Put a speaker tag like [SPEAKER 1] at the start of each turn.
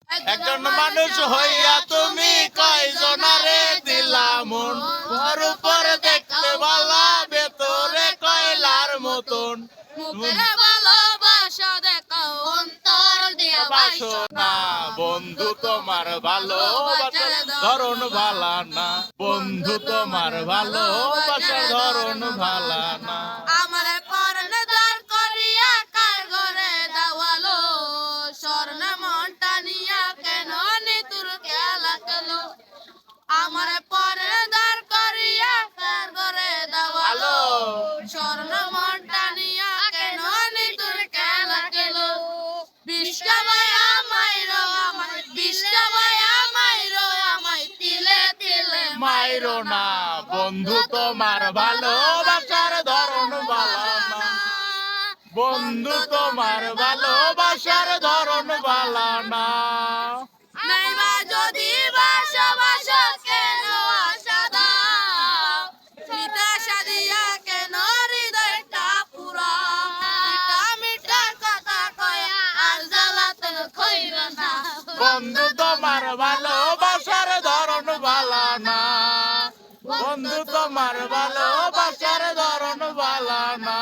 [SPEAKER 1] একজন মানুষ হইয়া তুমি কয়জনারে দিলা মন, ঘর উপরে দেখতে বালা ভেতরে কয়লার মতন।
[SPEAKER 2] মুখে ভালোবাসা দেখাও অন্তর দিয়া
[SPEAKER 1] বাসনা বন্ধু তোমার ভালোবাসার ধরন ভালা না, বন্ধু তোমার ভালোবাসার ধরন ভালা না।
[SPEAKER 2] আমার কর্ণধার করিয়া কার ঘরে দাওয়ালো, স্বর্ণ মনটা নিয়া কেন নিতুর খেলা খেলো। আমার কর্ণধার করিয়া কার ঘরে দাওয়ালো, স্বর্ণ মনটা নিয়া কেন নিতুর খেলা খেলো। বিষ্টা মায়া মাইরো আমায়, বিষ্টা মায়া মাইরো আমায় তিলে তিলে
[SPEAKER 1] মাইরো না, বন্ধু তোমার ভালোবাসার ধরন ভালা না, বন্ধু তোমার ভালোবাসার ধরন ভালা না।
[SPEAKER 2] নাইবা যদি বাসা বাসা কেন আশা দাও, মিঠা সাদিয়া কেন হৃদয়টা পুরা। মিঠা মিঠা কথা কয়া আর জ্বালাতন কইরা না,
[SPEAKER 1] বন্ধু তোমার ভালোবাসার ধরন ভালা না, বন্ধু তোমার ভালোবাসার ধরন ভালা না।